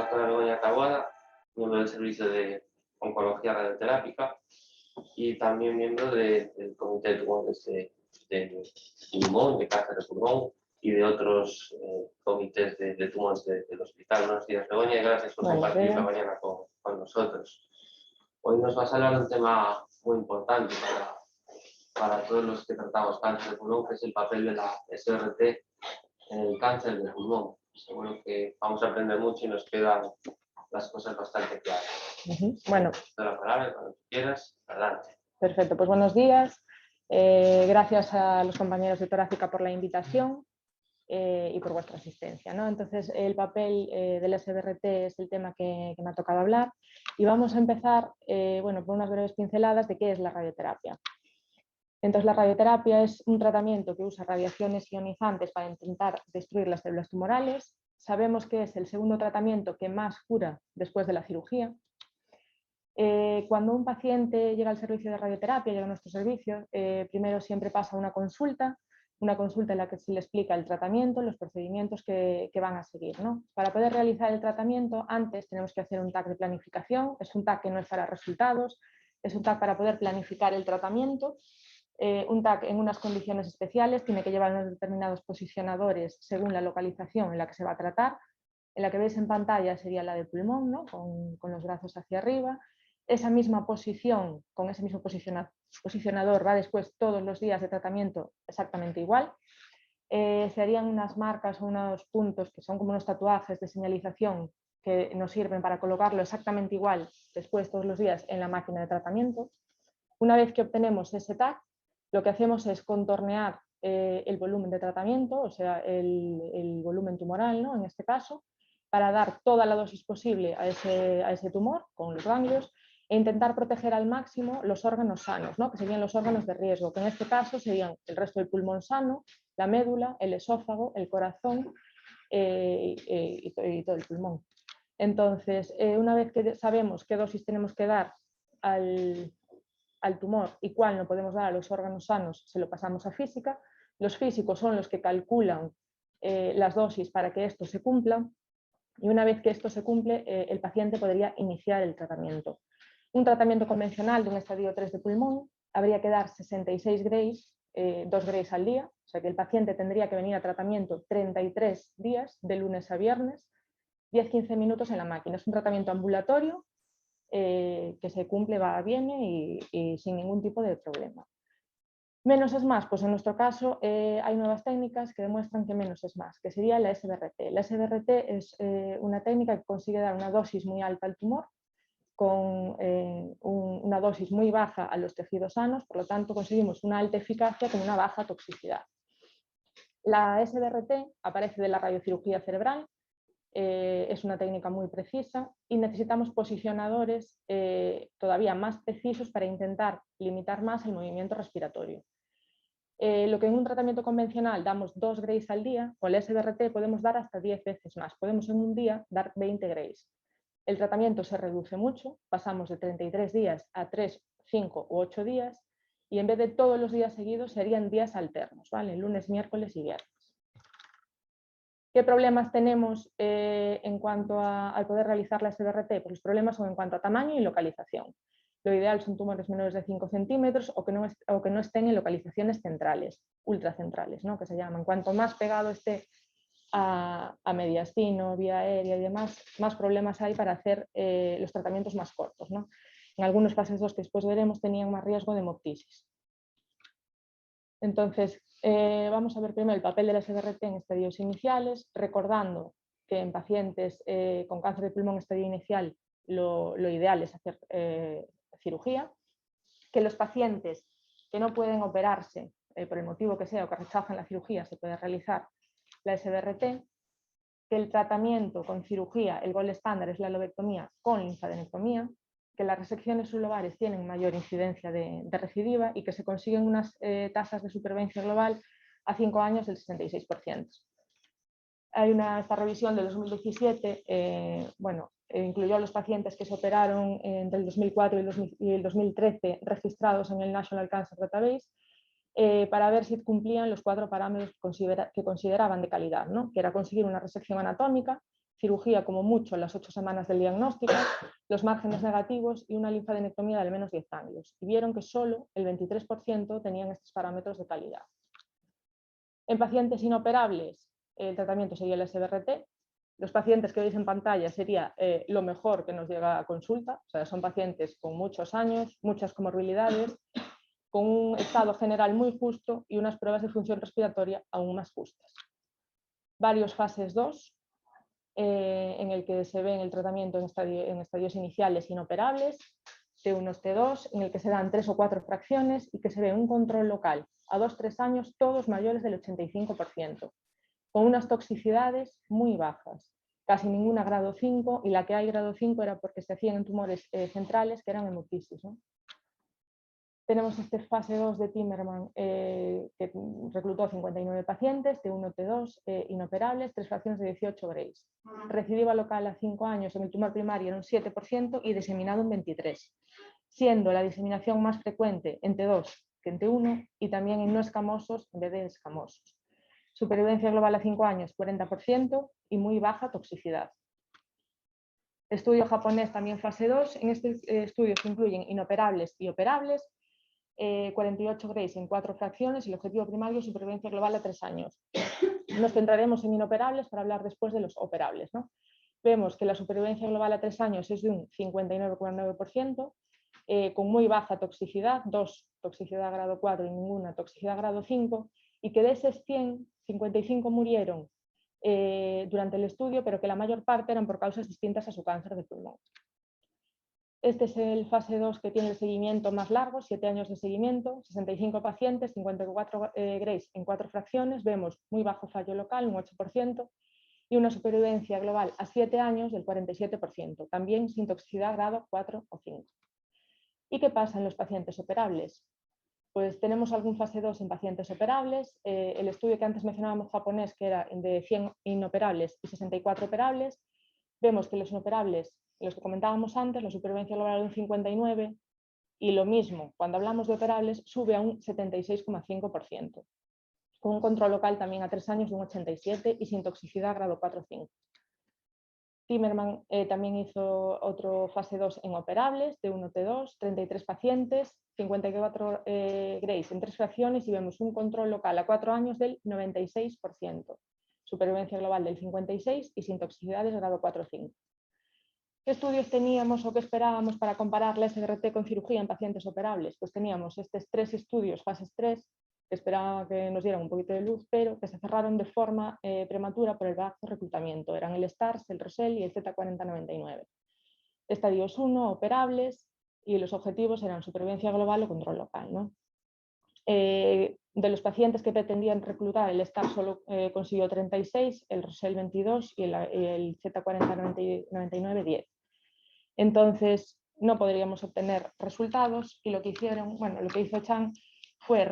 doctora Begoña Taboada, miembro del Servicio de Oncología Radioterápica y también miembro del Comité de Tumores de Pulmón, de Cáncer de Pulmón y de otros comités de tumores del hospital. Buenos días, Begoña, y gracias por compartir la mañana con nosotros. Hoy nos vas a hablar de un tema muy importante para todos los que tratamos cáncer de pulmón, que es el papel de la SBRT en el cáncer de pulmón. Seguro que vamos a aprender mucho y nos quedan las cosas bastante claras. Bueno, te la palabra, cuando quieras, adelante. Perfecto, pues buenos días. Gracias a los compañeros de Torácica por la invitación y por vuestra asistencia, ¿no? Entonces, el papel del SBRT es el tema que me ha tocado hablar y vamos a empezar bueno, por unas breves pinceladas de qué es la radioterapia. Entonces, la radioterapia es un tratamiento que usa radiaciones ionizantes para intentar destruir las células tumorales. Sabemos que es el segundo tratamiento que más cura después de la cirugía. Cuando un paciente llega al servicio de radioterapia, llega a nuestro servicio, primero siempre pasa una consulta en la que se le explica el tratamiento, los procedimientos que van a seguir, ¿no? Para poder realizar el tratamiento, antes tenemos que hacer un TAC de planificación. Es un TAC que no es para resultados, es un TAC para poder planificar el tratamiento. Un TAC en unas condiciones especiales tiene que llevar unos determinados posicionadores según la localización en la que se va a tratar. En la que veis en pantalla sería la de pulmón, ¿no? con los brazos hacia arriba. Esa misma posición, con ese mismo posicionador, va después todos los días de tratamiento exactamente igual. Se harían unas marcas o unos puntos que son como unos tatuajes de señalización que nos sirven para colocarlo exactamente igual después todos los días en la máquina de tratamiento. Una vez que obtenemos ese TAC, lo que hacemos es contornear el volumen de tratamiento, o sea, el volumen tumoral, ¿no? En este caso, para dar toda la dosis posible a ese tumor con los ganglios e intentar proteger al máximo los órganos sanos, ¿no? Que serían los órganos de riesgo, que en este caso serían el resto del pulmón sano, la médula, el esófago, el corazón y todo el pulmón. Entonces, una vez que sabemos qué dosis tenemos que dar al tumor y cuál no podemos dar a los órganos sanos, se lo pasamos a física. Los físicos son los que calculan las dosis para que esto se cumpla. Y una vez que esto se cumple, el paciente podría iniciar el tratamiento. Un tratamiento convencional de un estadio 3 de pulmón habría que dar 66 Grays, 2 Grays al día, o sea que el paciente tendría que venir a tratamiento 33 días, de lunes a viernes, 10-15 minutos en la máquina. Es un tratamiento ambulatorio que se cumple, va, viene y sin ningún tipo de problema. Menos es más, pues en nuestro caso hay nuevas técnicas que demuestran que menos es más, que sería la SBRT. La SBRT es una técnica que consigue dar una dosis muy alta al tumor con una dosis muy baja a los tejidos sanos, por lo tanto conseguimos una alta eficacia con una baja toxicidad. La SBRT aparece de la radiocirugía cerebral, es una técnica muy precisa y necesitamos posicionadores todavía más precisos para intentar limitar más el movimiento respiratorio. Lo que en un tratamiento convencional damos 2 Grays al día, con el SBRT podemos dar hasta 10 veces más. Podemos en un día dar 20 Grays. El tratamiento se reduce mucho, pasamos de 33 días a 3, 5 u 8 días y en vez de todos los días seguidos serían días alternos, ¿vale? Lunes, miércoles y viernes. ¿Qué problemas tenemos en cuanto al poder realizar la SBRT? Pues los problemas son en cuanto a tamaño y localización. Lo ideal son tumores menores de 5 centímetros o que no estén en localizaciones centrales, ultracentrales, ¿no? Que se llaman. Cuanto más pegado esté a mediastino, vía aérea y demás, más problemas hay para hacer los tratamientos más cortos, ¿no? En algunos fases 2 que después veremos tenían más riesgo de hemoptisis. Entonces, vamos a ver primero el papel de la SBRT en estadios iniciales, recordando que en pacientes con cáncer de pulmón estadio inicial lo ideal es hacer cirugía, que los pacientes que no pueden operarse por el motivo que sea o que rechazan la cirugía se puede realizar la SBRT, que el tratamiento con cirugía, el gold estándar es la lobectomía con linfadenectomía, que las resecciones sublobares tienen mayor incidencia de recidiva y que se consiguen unas tasas de supervivencia global a 5 años del 66%. Hay esta revisión del 2017, bueno, incluyó a los pacientes que se operaron entre el 2004 y el 2013 registrados en el National Cancer Database para ver si cumplían los 4 parámetros que consideraban de calidad, ¿no? Que era conseguir una resección anatómica, cirugía como mucho en las 8 semanas del diagnóstico, los márgenes negativos y una linfadenectomía de al menos 10 ganglios. Y vieron que solo el 23% tenían estos parámetros de calidad. En pacientes inoperables, el tratamiento sería el SBRT. Los pacientes que veis en pantalla sería lo mejor que nos llega a consulta. O sea, son pacientes con muchos años, muchas comorbilidades, con un estado general muy justo y unas pruebas de función respiratoria aún más justas. Varios fases 2, en el que se ve el tratamiento en estadios iniciales inoperables, T1, T2, en el que se dan 3 o 4 fracciones y que se ve un control local a 2-3 años, todos mayores del 85%, con unas toxicidades muy bajas, casi ninguna grado 5, y la que hay grado 5 era porque se hacían en tumores centrales que eran hemoptisis, ¿no? Tenemos este fase 2 de Timmerman, que reclutó 59 pacientes, T1, T2, inoperables, 3 fracciones de 18 Grays. Recidiva local a 5 años en el tumor primario en un 7% y diseminado un 23%, siendo la diseminación más frecuente en T2 que en T1 y también en no escamosos en vez de escamosos. Supervivencia global a 5 años, 40% y muy baja toxicidad. Estudio japonés también fase 2. En este estudio se incluyen inoperables y operables. 48 Grays en 4 fracciones y el objetivo primario es supervivencia global a 3 años. Nos centraremos en inoperables para hablar después de los operables, ¿no? Vemos que la supervivencia global a 3 años es de un 59,9%, con muy baja toxicidad, 2 toxicidad grado 4 y ninguna toxicidad grado 5, y que de esos 100, 55 murieron durante el estudio, pero que la mayor parte eran por causas distintas a su cáncer de pulmón. Este es el fase 2 que tiene el seguimiento más largo, 7 años de seguimiento, 65 pacientes, 54 Grays en 4 fracciones, vemos muy bajo fallo local, un 8%, y una supervivencia global a 7 años del 47%, también sin toxicidad grado 4 o 5. ¿Y qué pasa en los pacientes operables? Pues tenemos algún fase 2 en pacientes operables, el estudio que antes mencionábamos japonés, que era de 100 inoperables y 64 operables, vemos que los inoperables, los que comentábamos antes, la supervivencia global de un 59%, y lo mismo, cuando hablamos de operables, sube a un 76,5%, con un control local también a 3 años de un 87% y sin toxicidad grado 4 o 5. Timmerman también hizo otro fase 2 en operables, T1, T2, 33 pacientes, 54 Grays en 3 fracciones y vemos un control local a 4 años del 96%, supervivencia global del 56% y sin toxicidades grado 4 o 5. ¿Qué estudios teníamos o qué esperábamos para comparar la SBRT con cirugía en pacientes operables? Pues teníamos estos 3 estudios, fases 3, que esperaba que nos dieran un poquito de luz, pero que se cerraron de forma prematura por el bajo reclutamiento. Eran el STARS, el ROSEL y el Z4099. Estadios 1, operables, y los objetivos eran supervivencia global o control local, ¿no? De los pacientes que pretendían reclutar, el STARS solo consiguió 36, el ROSEL 22 y el Z4099 10. Entonces no podríamos obtener resultados y lo que hizo Chang fue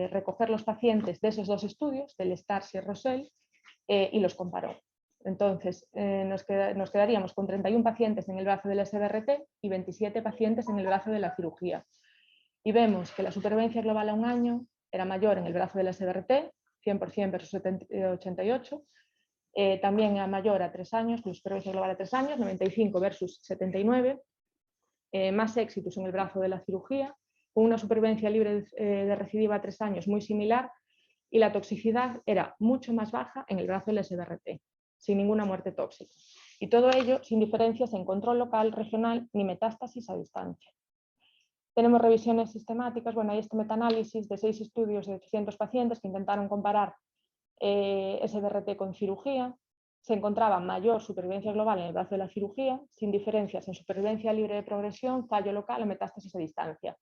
recoger los pacientes de esos 2 estudios, del STARS y el ROSEL, y los comparó. Entonces nos quedaríamos con 31 pacientes en el brazo del SBRT y 27 pacientes en el brazo de la cirugía. Y vemos que la supervivencia global a 1 año era mayor en el brazo del SBRT, 100% versus 88%, también era mayor a 3 años, con la supervivencia global a 3 años, 95 versus 79, más éxitos en el brazo de la cirugía, con una supervivencia libre de recidiva a 3 años muy similar, y la toxicidad era mucho más baja en el brazo del SBRT, sin ninguna muerte tóxica. Y todo ello sin diferencias en control local, regional, ni metástasis a distancia. Tenemos revisiones sistemáticas, hay este metaanálisis de 6 estudios de 800 pacientes que intentaron comparar SBRT con cirugía. Se encontraba mayor supervivencia global en el brazo de la cirugía, sin diferencias en supervivencia libre de progresión, fallo local o metástasis a distancia.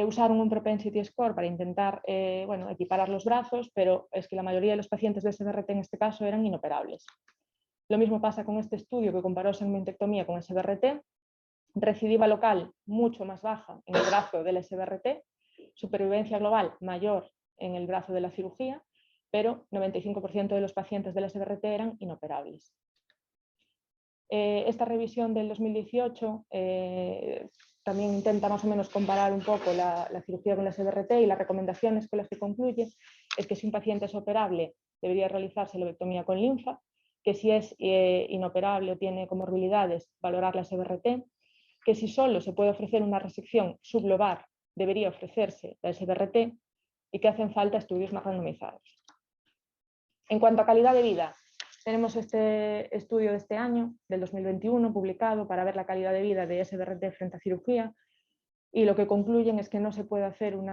Usaron un propensity score para intentar equiparar los brazos, pero es que la mayoría de los pacientes de SBRT en este caso eran inoperables. Lo mismo pasa con este estudio que comparó segmentectomía con SBRT, recidiva local mucho más baja en el brazo del SBRT, supervivencia global mayor en el brazo de la cirugía, pero 95% de los pacientes del SBRT eran inoperables. Esta revisión del 2018 también intenta más o menos comparar un poco la cirugía con la SBRT, y las recomendaciones con las que concluye es que si un paciente es operable debería realizarse lobectomía con linfa, que si es inoperable o tiene comorbilidades, valorar la SBRT, que si solo se puede ofrecer una resección sublobar, debería ofrecerse la SBRT y que hacen falta estudios más randomizados. En cuanto a calidad de vida, tenemos este estudio de este año, del 2021, publicado para ver la calidad de vida de SBRT frente a cirugía, y lo que concluyen es que no se puede hacer un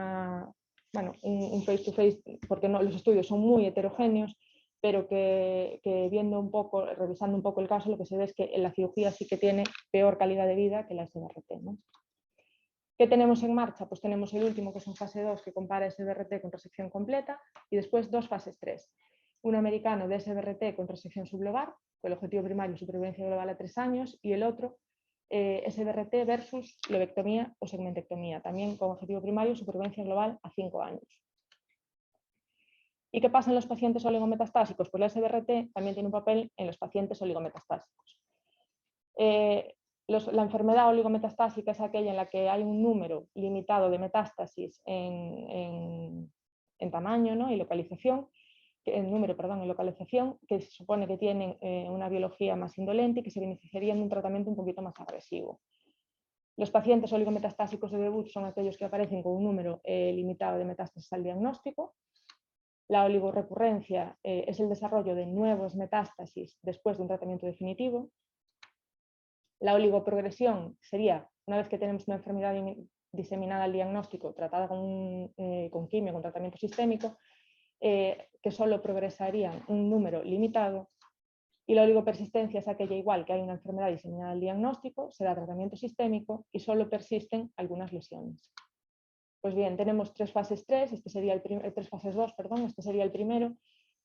face-to-face porque los estudios son muy heterogéneos, pero que viendo un poco, revisando un poco el caso, lo que se ve es que en la cirugía sí que tiene peor calidad de vida que la SBRT, ¿no? ¿Qué tenemos en marcha? Pues tenemos el último, que es en fase 2, que compara SBRT con resección completa, y después dos fases 3. Un americano de SBRT con resección sublobar, con el objetivo primario supervivencia global a 3 años, y el otro SBRT versus lobectomía o segmentectomía, también con objetivo primario supervivencia global a 5 años. ¿Y qué pasa en los pacientes oligometastásicos? Pues la SBRT también tiene un papel en los pacientes oligometastásicos. La enfermedad oligometastásica es aquella en la que hay un número limitado de metástasis en tamaño, ¿no? Y localización, en localización, que se supone que tienen una biología más indolente y que se beneficiarían de un tratamiento un poquito más agresivo. Los pacientes oligometastásicos de debut son aquellos que aparecen con un número limitado de metástasis al diagnóstico. La oligorrecurrencia es el desarrollo de nuevos metástasis después de un tratamiento definitivo. La oligoprogresión sería, una vez que tenemos una enfermedad diseminada al diagnóstico, tratada con quimio, con tratamiento sistémico, que solo progresarían un número limitado. Y la oligopersistencia es aquella igual que hay una enfermedad diseminada al diagnóstico, se da tratamiento sistémico y solo persisten algunas lesiones. Pues bien, tenemos tres fases 3, tres fases 2, perdón, este sería el primero,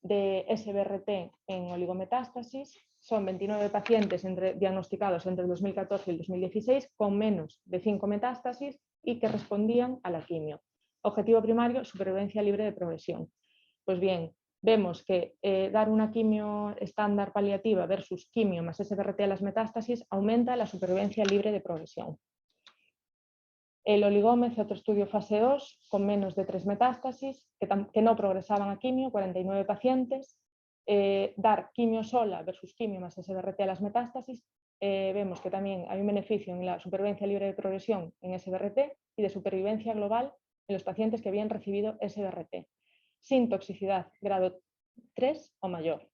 de SBRT en oligometástasis. Son 29 pacientes diagnosticados entre el 2014 y el 2016 con menos de 5 metástasis y que respondían a la quimio. Objetivo primario, supervivencia libre de progresión. Pues bien, vemos que dar una quimio estándar paliativa versus quimio más SBRT a las metástasis aumenta la supervivencia libre de progresión. El oligómez, otro estudio fase 2, con menos de 3 metástasis, que no progresaban a quimio, 49 pacientes. Dar quimio sola versus quimio más SBRT a las metástasis, vemos que también hay un beneficio en la supervivencia libre de progresión en SBRT y de supervivencia global en los pacientes que habían recibido SBRT, sin toxicidad grado 3 o mayor.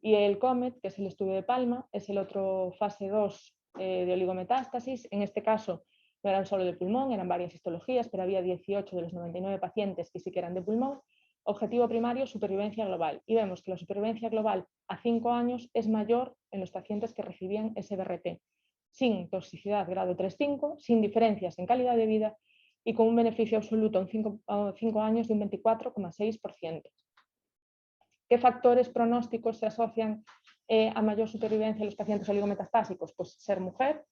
Y el COMET, que es el estudio de Palma, es el otro fase 2 de oligometástasis. En este caso no eran solo de pulmón, eran varias histologías, pero había 18 de los 99 pacientes que sí que eran de pulmón. Objetivo primario, supervivencia global. Y vemos que la supervivencia global a 5 años es mayor en los pacientes que recibían SBRT, sin toxicidad grado 3-5, sin diferencias en calidad de vida y con un beneficio absoluto en 5 años de un 24,6%. ¿Qué factores pronósticos se asocian a mayor supervivencia en los pacientes oligometastásicos? Pues ser mujer,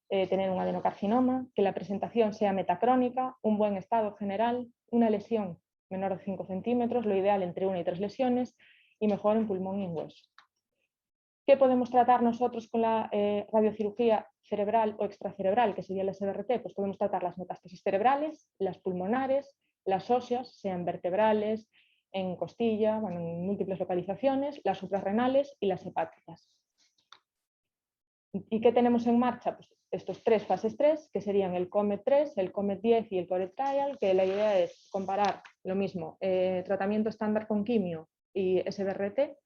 tener un adenocarcinoma, que la presentación sea metacrónica, un buen estado general, una lesión menor de 5 centímetros, lo ideal entre 1 y 3 lesiones, y mejor en pulmón y en hueso. ¿Qué podemos tratar nosotros con la radiocirugía cerebral o extracerebral, que sería la SBRT? Pues podemos tratar las metástasis cerebrales, las pulmonares, las óseas, sean vertebrales, en costilla, bueno, en múltiples localizaciones, las suprarrenales y las hepáticas. ¿Y qué tenemos en marcha? Pues estos tres fases 3, que serían el COMET 3, el COMET 10 y el CORE Trial, que la idea es comparar lo mismo, tratamiento estándar con quimio y SBRT,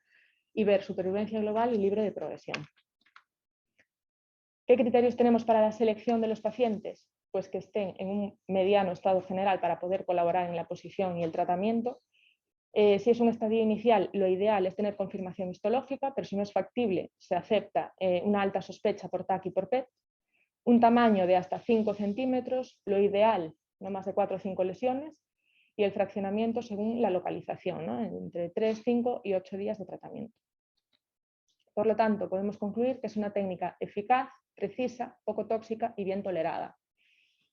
y ver supervivencia global y libre de progresión. ¿Qué criterios tenemos para la selección de los pacientes? Pues que estén en un mediano estado general para poder colaborar en la posición y el tratamiento. Si es un estadio inicial, lo ideal es tener confirmación histológica, pero si no es factible, se acepta una alta sospecha por TAC y por PET. Un tamaño de hasta 5 centímetros, lo ideal, no más de 4 o 5 lesiones, y el fraccionamiento según la localización, ¿no? Entre 3, 5 y 8 días de tratamiento. Por lo tanto, podemos concluir que es una técnica eficaz, precisa, poco tóxica y bien tolerada,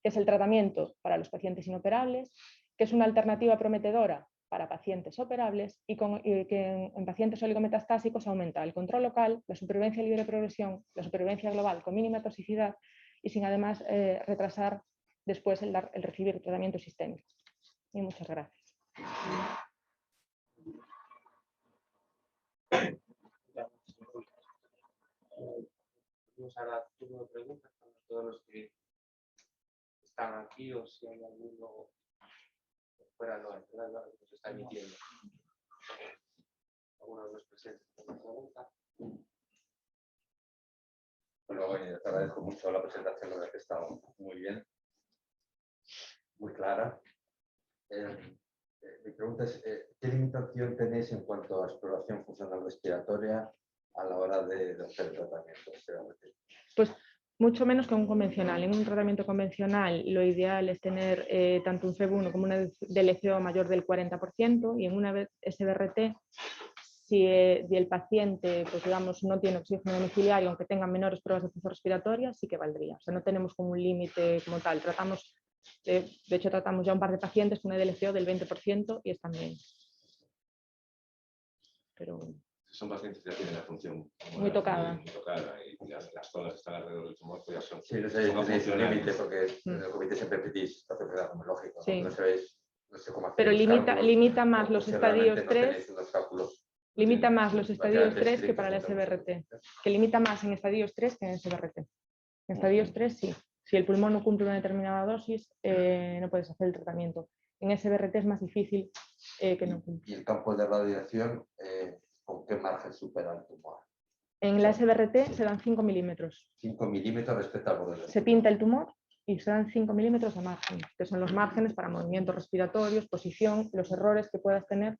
que es el tratamiento para los pacientes inoperables, que es una alternativa prometedora para pacientes operables y que en pacientes oligometastásicos aumenta el control local, la supervivencia libre de progresión, la supervivencia global con mínima toxicidad y sin además retrasar después el recibir tratamiento sistémico. Y muchas gracias. Vamos ahora a turno de preguntas para todos los que están aquí o si hay alguno fuera de la que nos está emitiendo. Alguno de los presentes con una pregunta. Bueno, bueno, te agradezco mucho la presentación, la verdad que está muy bien, muy clara. Mi pregunta es, ¿qué limitación tenéis en cuanto a exploración funcional respiratoria a la hora de hacer tratamiento? Pues mucho menos que un convencional. En un tratamiento convencional lo ideal es tener tanto un FEV1 como una DLCO mayor del 40% y en una SBRT, si el paciente pues, digamos, no tiene oxígeno domiciliario, aunque tenga menores pruebas de función respiratoria, sí que valdría. O sea, no tenemos como un límite como tal. De hecho, tratamos ya un par de pacientes con una DLCO del 20% y están bien. Pero... Son pacientes que ya tienen la función muy tocada y las zonas que están alrededor del tumor pues ya son. Sí, no sé, tenéis un límite porque en el comité siempre pedís esta enfermedad como lógico. Sí. No sabéis, no sé cómo hacer. Pero limita más los estadios 3. Limita más los estadios 3 que para la SBRT. Que limita más en estadios 3 que en SBRT. En estadios 3 sí. Si el pulmón no cumple una determinada dosis, no puedes hacer el tratamiento. En SBRT es más difícil que no cumpla. ¿Y el campo de radiación, con qué margen supera el tumor? En la SBRT se dan 5 milímetros. 5 milímetros respecto al borde del Se pinta el tumor y se dan 5 milímetros de margen, que son los márgenes para movimientos respiratorios, posición, los errores que puedas tener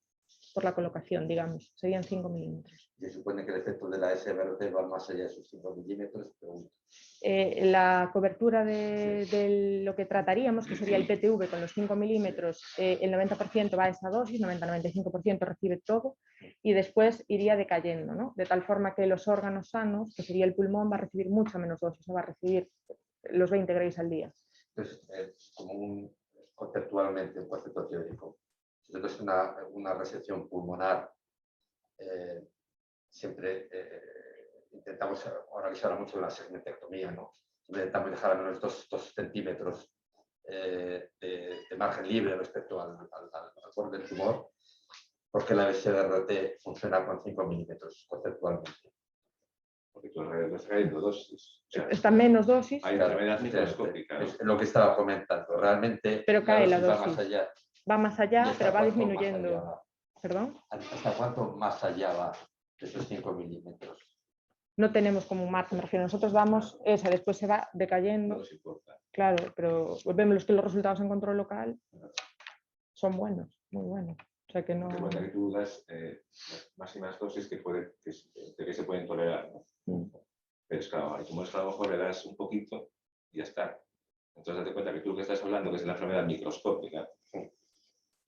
por la colocación, digamos, serían 5 milímetros. Y se supone que el efecto de la SBRT va más allá de esos 5 milímetros. La cobertura de lo que trataríamos, que sería el PTV con los 5 milímetros, el 90% va a esa dosis, 90-95% recibe todo y después iría decayendo, ¿no? De tal forma que los órganos sanos, que sería el pulmón, va a recibir mucha menos dosis, no va a recibir los 20 grays al día. Entonces, conceptualmente, un concepto teórico, entonces una resección pulmonar siempre intentamos organizarla mucho en la segmentectomía, ¿no? Intentamos dejar al menos 2 centímetros de margen libre respecto al borde del tumor, porque la SBRT funciona con 5 milímetros conceptualmente. Porque tú alrededor de dosis. Está menos dosis. Hay enfermedad microscópica. Es lo que estaba comentando. Realmente pero cae la dosis. va más allá. Va más allá, pero va disminuyendo. ¿Perdón? ¿Hasta cuánto más allá va de esos 5 milímetros? No tenemos como un margen, me refiero. Nosotros vamos, esa después se va decayendo. No nos importa. Claro, pero vemos que los resultados en control local son buenos, muy buenos. O sea que no... Porque cuenta que tú das las máximas dosis que se pueden tolerar, ¿no? Pero es claro, hay tumores que a lo mejor le das un poquito y ya está. Entonces date cuenta que tú lo que estás hablando que es la enfermedad microscópica.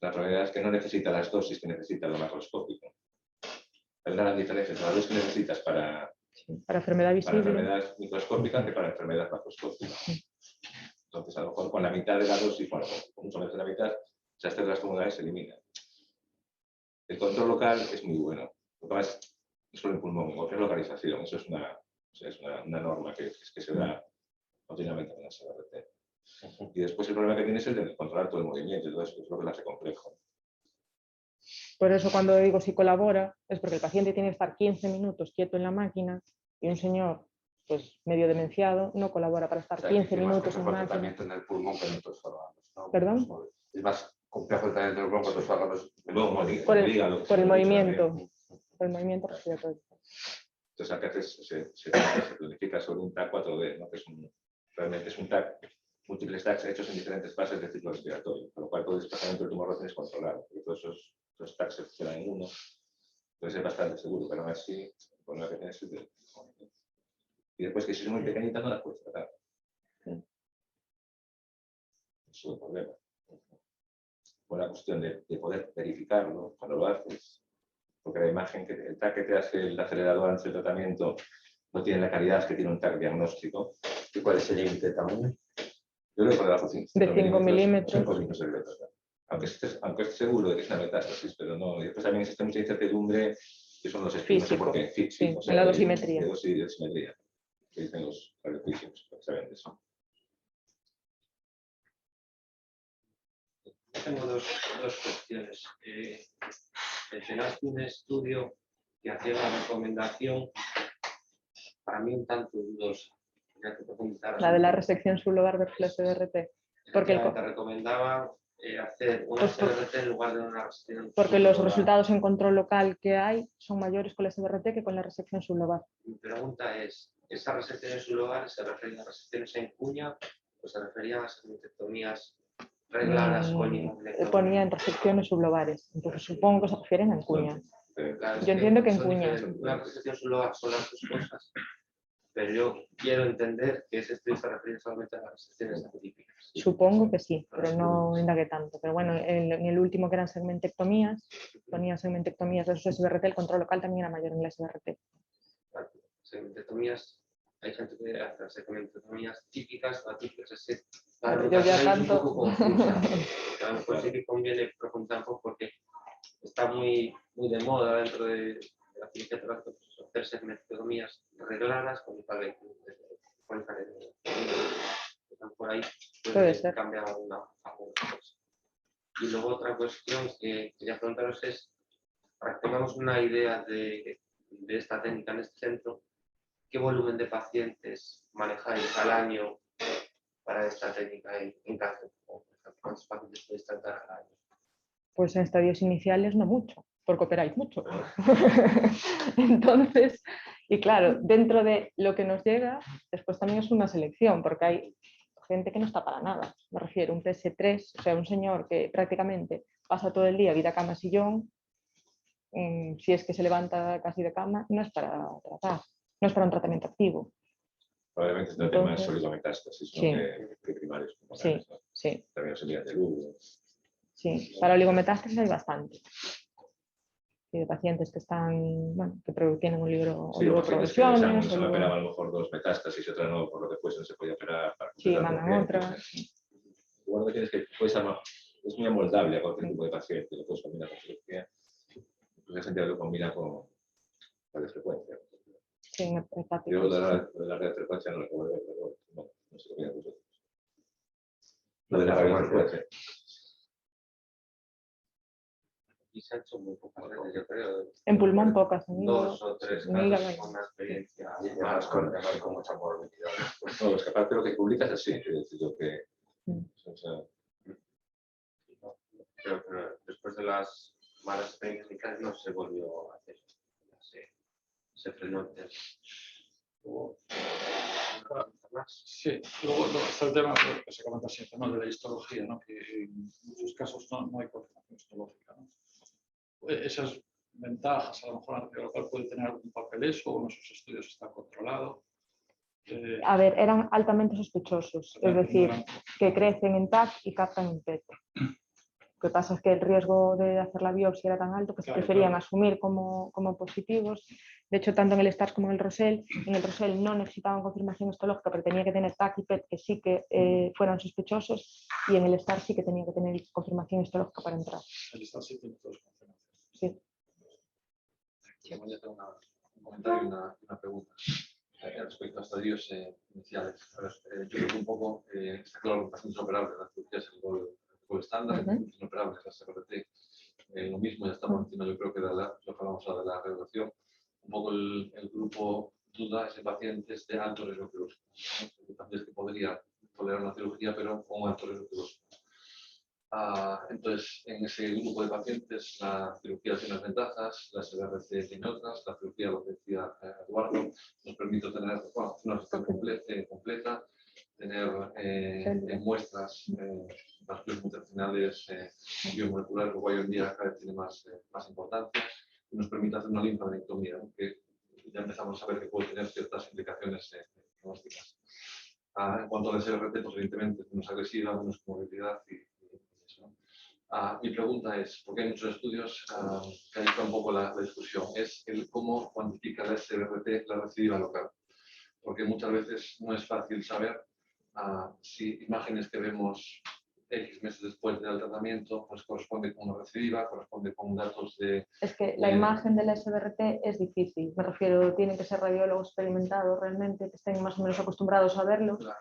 La enfermedad es que no necesita las dosis que necesita lo macroscópico. Hay una gran diferencia entre la dosis que necesitas para enfermedad visible. Para enfermedad microscópica que para enfermedad macroscópica. Entonces, a lo mejor con la mitad de la dosis, bueno, con mucho menos de la mitad, esas células tumorales se eliminan. El control local es muy bueno. Lo que más es con el pulmón, cualquier localización. Eso es una norma que se da continuamente en la SBRT. Y después el problema que tiene es el de controlar todo el movimiento, entonces es lo que lo hace complejo. Por eso cuando digo si colabora, es porque el paciente tiene que estar 15 minutos quieto en la máquina y un señor, pues medio demenciado, no colabora para estar 15 minutos en la máquina. Tratamiento en el pulmón que en otros órganos, ¿no? ¿Perdón? Es más complejo el tratamiento en el pulmón que en otros órganos. Por el movimiento respiratorio. Entonces, lo que haces se planifica sobre un TAC 4D, ¿no? Que realmente es un TAC, múltiples TACs hechos en diferentes fases del ciclo respiratorio, con lo cual todo el desplazamiento del tumor lo tienes controlado, porque todos esos TACs se funcionan en uno, entonces es bastante seguro, pero aún así, el problema que tienes es de... Y después que si es muy pequeñita no la puedes tratar. Es un problema. Buena cuestión de poder verificarlo cuando lo haces, porque la imagen, el TAC que te hace el acelerador antes del tratamiento no tiene la calidad que tiene un TAC diagnóstico. ¿Y cuál es el límite de tamaño? Yo creo que por debajo de 5 milímetros. Aunque estés seguro de que es una metástasis, pero no. Y después también existe mucha incertidumbre, que son los estudios. Físico. Sí, o sea, en la dosimetría. De dosimetría, que dicen los radiofísicos, que saben de eso. Tengo dos cuestiones. Mencionaste un estudio que hacía una recomendación para mí un tanto dudosa. Ya te preguntaras La de la un poco. resección sublobar versus la SBRT. Porque, Te recomendaba hacer una Pues SBRT en lugar de una resección porque los sublobar. resultados en control local que hay son mayores con la SBRT que con la resección sublobar. Mi pregunta es, ¿esas resecciones sublobares se referían a resecciones en cuña o se referían a segmentectomías regladas con inmunolectomía? Ponía en resecciones sublobares, entonces supongo que se refieren en cuña. Claro, es Yo entiendo que en son cuña. diferentes. Una resección sublobar son las dos cosas, pero yo quiero entender que ese estudio se refiere solamente a las resecciones atípicas. Supongo que sí, pero no indagué tanto. Pero bueno, en el último que eran segmentectomías, ponía segmentectomías versus SBRT, el control local también era mayor en la SBRT. Segmentectomías, hay gente que hace segmentectomías típicas o atípicas. Es que Claro, la yo ya notación es un tanto. poco confusa. A lo mejor sí que conviene profundizar un poco porque está muy de moda dentro de la ciencia torácica hacer segmentectomías regladas con el están por ahí, Puede ser. cambia alguna cosa. Y luego otra cuestión que quería preguntaros es, para que tengamos una idea de esta técnica en este centro, ¿qué volumen de pacientes manejáis al año para esta técnica en cáncer? ¿Cuántos pacientes podéis tratar al año? Pues en estadios iniciales no mucho, porque operáis mucho. Entonces, y claro, dentro de lo que nos llega, después también es una selección, porque hay gente que no está para nada. Me refiero a un PS3, o sea, un señor que prácticamente pasa todo el día vida cama sillón, si es que se levanta casi de cama, no es para tratar, no es para un tratamiento activo. Probablemente no tenga más oligometástasis, sí. que primarios. Como Sí, tales, ¿no? sí. También se mira de luz. Sí, para oligometástasis hay bastante. Y de pacientes que están, bueno, que tienen un libro Sí, o pacientes que progresiones. se me operaba a lo mejor 2 metástasis y otra no, por lo que fuese, no se podía operar. Para Sí, mandan otra. Lo bueno que tienes que es muy amoldable a cualquier tipo de paciente, lo puedes combinar con cirugía. Incluso hay gente que lo combina con radiofrecuencia. Sí, Yo lo de la radiofrecuencia no lo puedo ver, pero no se lo combina con vosotros. Lo de la radiofrecuencia. Y se ha hecho muy pocas veces, yo creo. En pulmón pocas, Dos o tres casos con una experiencia más con mucha morbilidad. No, es que aparte lo que publicas es así, es decir, lo que... O sea, creo que después de las malas experiencias no se volvió a hacer. Se frenó el tema. Sí, luego está el tema que se comenta siempre, ¿no? De la histología, ¿no? Que en muchos casos no hay confirmación histológica, ¿no? Esas ventajas, a lo mejor la terapia local puede tener algún papel eso, o en esos estudios está controlado. A ver, eran altamente sospechosos, es decir, que crecen en TAC y captan en PET. Lo que pasa es que el riesgo de hacer la biopsia era tan alto que se preferían asumir como positivos. De hecho, tanto en el STARS como en el ROSEL no necesitaban confirmación histológica, pero tenía que tener TAC y PET que sí que fueran sospechosos, y en el STARS sí que tenía que tener confirmación histológica para entrar. El STARS sí tiene todos confirmación. Sí. Yo tengo un comentario y una pregunta respecto a estadios iniciales. Yo creo que un poco, está claro que pacientes operables, la cirugía es el gol estándar, pacientes operables, la SBRT, lo mismo, ya está por encima, yo creo que de lo que hablamos ahora de la radiografía, un poco el grupo duda es de pacientes de alto riesgo quirúrgico, ¿no? Pacientes que podrían tolerar una cirugía, pero con alto riesgo quirúrgico. Entonces, en ese grupo de pacientes, la cirugía tiene unas ventajas, la SBRT tiene otras, la cirugía, lo que decía Eduardo, nos permite tener una gestión completa, tener muestras, las mutacionales biomoleculares, que hoy en día cada vez tiene más importancia, y nos permite hacer una linfadenectomía, ¿no? Que ya empezamos a ver que puede tener ciertas implicaciones diagnósticas. En cuanto a la SBRT, pues evidentemente es menos agresiva, menos comorbilidad y eso. Mi pregunta es, porque hay muchos estudios que ahí está un poco la discusión, es el cómo cuantifica la SBRT la recidiva local. Porque muchas veces no es fácil saber si imágenes que vemos X meses después del tratamiento pues corresponde con una recidiva, corresponde con datos de... Es que la imagen de la SBRT es difícil, me refiero, tienen que ser radiólogos experimentados realmente, que estén más o menos acostumbrados a verlo, claro.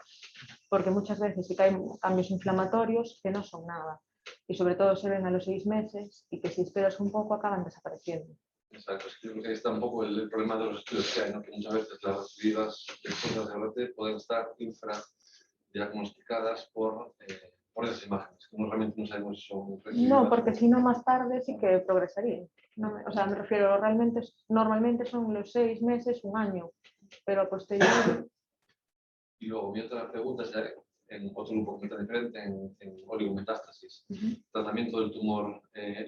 Porque muchas veces sí que hay cambios inflamatorios que no son nada, y sobre todo se ven a los 6 meses y que si esperas un poco acaban desapareciendo. Exacto, es que creo que ahí está un poco el problema de los estudios que hay, ¿no? Que muchas veces las recibidas de CRT pueden estar infradiagnosticadas por esas imágenes, que realmente no sabemos si son recibidas. No, porque si no más tarde sí que progresaría. O sea, me refiero, realmente, normalmente son los 6 meses, 1 año, pero a posteriori. Y luego mi otra pregunta es en otro grupo completamente diferente, en oligometástasis. Tratamiento del tumor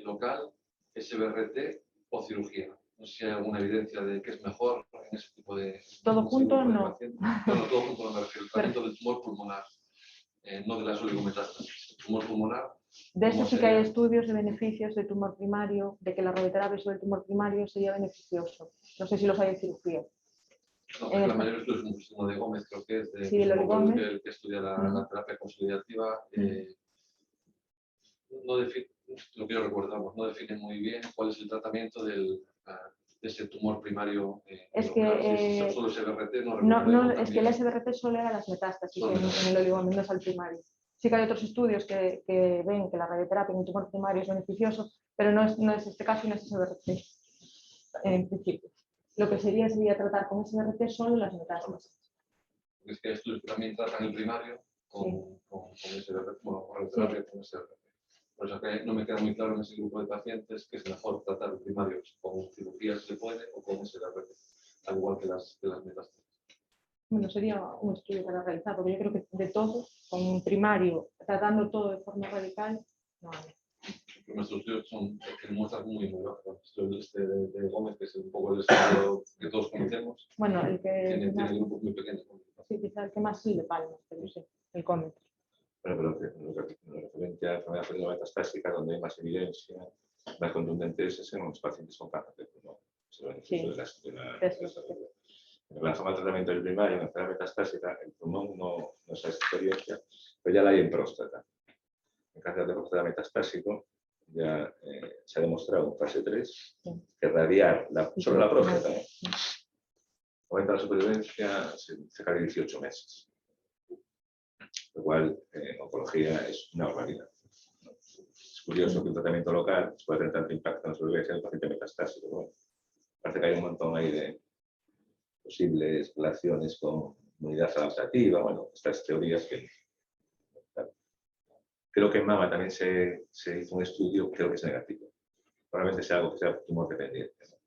local, SBRT o cirugía. No sé si hay alguna evidencia de que es mejor en ese tipo de... Todo junto, no. Bueno, todo junto no me refiero. El tratamiento del tumor pulmonar, no de las oligometástasis. El tumor pulmonar. De eso sí que hay estudios de beneficios de tumor primario, de que la radioterapia sobre el tumor primario sería beneficioso. No sé si los hay en cirugía. No, la mayoría de estudios es uno de Gómez, creo que es de Sí, el que estudia la terapia consolidativa. No define, lo que yo recuerdo, no define muy bien cuál es el tratamiento de ese tumor primario. Es que solo SBRT no, es que el SBRT solo era las metástasis en el oligoma, no es al primario. Sí que hay otros estudios que ven que la radioterapia en el tumor primario es beneficioso, pero no es este caso y no es SBRT en principio. Lo que sería tratar con SBRT solo las metástasis. Es que hay estudios que también tratan el primario con SBRT, bueno, con radioterapia con SBRT. Por eso que no me queda muy claro en ese grupo de pacientes que es mejor tratar el primario con cirugía si se puede o con SBRT, al igual que las metástasis. Bueno, sería un estudio para realizar, porque yo creo que de todo, con un primario, tratando todo de forma radical, no hay. Nuestros estudios tienen muestras muy bajas. Este de Gómez, que es un poco el estudio que todos conocemos, bueno, el que tiene grupos muy pequeños. Sí, quizá el que más sí le palma, pero sí, el Gómez. Bueno, pero lo referente a la enfermedad metastásica, donde hay más evidencia, más contundente es en los pacientes con cáncer de pulmón. En relación al tratamiento del primario, en la enfermedad metastásica, el pulmón no es esa experiencia, pero ya la hay en próstata. En cáncer de próstata metastásico ya se ha demostrado en fase 3 que radiar sobre la próstata aumenta la supervivencia cerca de 18 meses. Lo cual en oncología es una barbaridad. Es curioso que un tratamiento local pueda tener tanto impacto en la supervivencia del paciente metastásico. Bueno, parece que hay un montón ahí de posibles relaciones con inmunidad adaptativa, bueno, estas teorías que... Creo que en mama también se hizo un estudio, creo que es negativo. Probablemente sea algo que sea tumor dependiente, ¿no?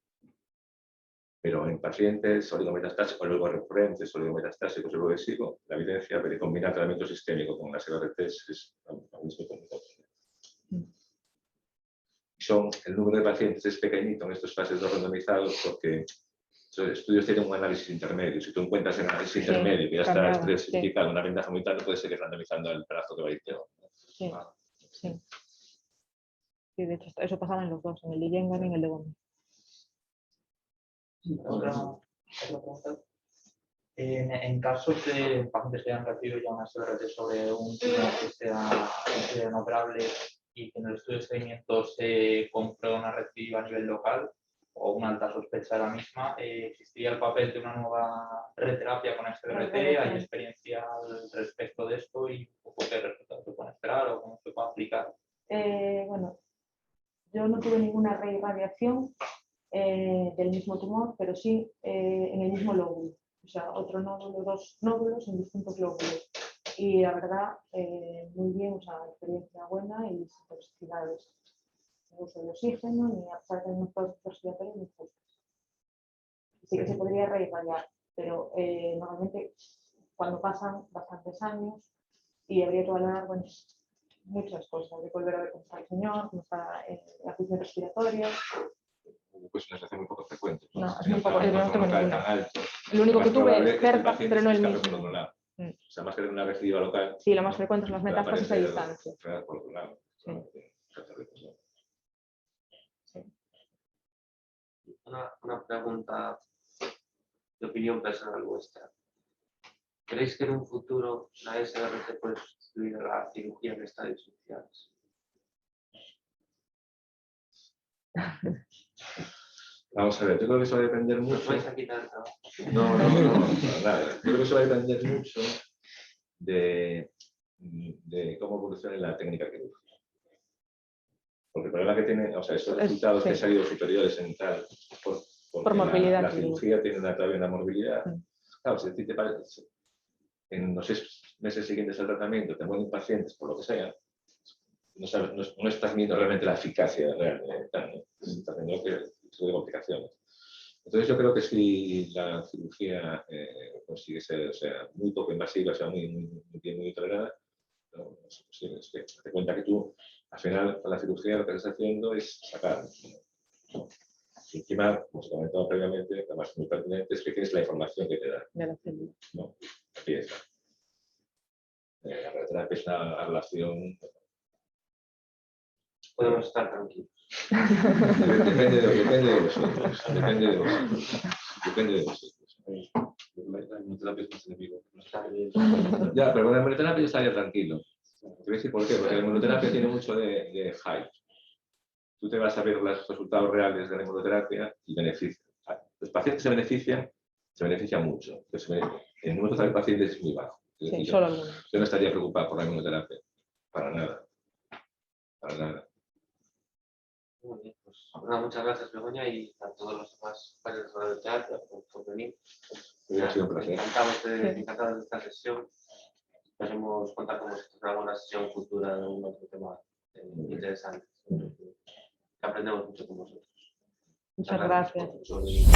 Pero en pacientes oligometastásicos, oligorrecurrentes, oligometastásicos, oligoresivo, la evidencia de combinar tratamiento sistémico con las SBRTs es aún muy complicado. El número de pacientes es pequeñito en estos fases 2 randomizados porque los estudios tienen un análisis intermedio. Si tú encuentras el análisis intermedio que ya está especificado una ventaja muy tarde, puedes seguir randomizando el plazo que va a ir peor. Sí, de hecho, eso pasaba en los dos, en el de Yengan y en el de Gómez. Otra pregunta. En casos de pacientes que hayan recibido ya una SBRT sobre un tumor que sea inoperable y que en el estudio de seguimiento se comprueba una recidiva a nivel local o una alta sospecha de la misma, ¿existiría el papel de una nueva reterapia con SBRT? ¿Hay experiencia al respecto de esto y qué resultados se pueden esperar o cómo se puede aplicar? Bueno, yo no tuve ninguna reirradiación del mismo tumor, pero sí en el mismo lóbulo. O sea, otro nódulo, 2 nódulos en distintos lóbulos. Y la verdad, muy bien, o sea, experiencia buena y sin toxicidades. No uso de oxígeno, ni a pesar de unos productos respiratorios muy justos. Sí que se podría reirradiar, pero normalmente cuando pasan bastantes años y habría que valorar, bueno, muchas cosas, de volver a ver cómo está el señor, cómo está la función respiratoria. Pues una situación muy poco frecuente. No, es muy poco, yo no tengo ninguna. El único que tuve es cerca, pero no el mismo. O sea, más que tener una recidiva local. Sí, lo más frecuente son las metástasis a distancia. Por otro lado. Una pregunta de opinión personal vuestra. ¿Creéis que en un futuro la SBRT puede sustituir a la cirugía en estadios iniciales? Vamos a ver, yo creo que eso va a depender mucho. ¿Os vais a quitar el trabajo? No, nada. Yo creo que eso va a depender mucho de cómo evolucione la técnica quirúrgica. Porque problema que tiene, o sea, esos resultados que han salido superiores en tal, porque morbilidad, la sí. cirugía tiene todavía una morbilidad. Mm. Claro, si a ti te parece, en los 6 meses siguientes al tratamiento te mueren pacientes por lo que sea, no, sabes, no estás viendo realmente la eficacia real de tal, ¿no? Estás viendo que de complicaciones. Entonces yo creo que si la cirugía consigue ser, o sea, muy poco invasiva, o sea, muy bien, muy tolerada, no es posible. Es que te cuenta que tú, al final, con la cirugía lo que estás haciendo es sacar, ¿no? Y encima, como se comentaba previamente, además muy pertinente, es que tienes la información que te da, De la célula. ¿no? La pieza. La radioterapia es una relación. Podemos estar tranquilos. Depende de vosotros. Depende de vosotros. Depende de vosotros. La inmunoterapia es más enemigo. Ya, pero con la inmunoterapia yo estaría tranquilo. Te voy a decir por qué. Porque la inmunoterapia tiene mucho de hype. Tú te vas a ver los resultados reales de la inmunoterapia y beneficios. Los pacientes se benefician mucho. El número total de pacientes es muy bajo. Es decir, Sí, solo algunos. yo no estaría preocupado por la inmunoterapia. Para nada. Para nada. Muy bien, pues nada, muchas gracias, Begoña, y a todos los demás compañeros de radioterapia por venir. Ha sido un placer. Encantados de esta sesión. Esperemos contar con vosotros en alguna sesión futura de algún otro tema interesante. Que aprendemos mucho con vosotros. Muchas gracias. por venir.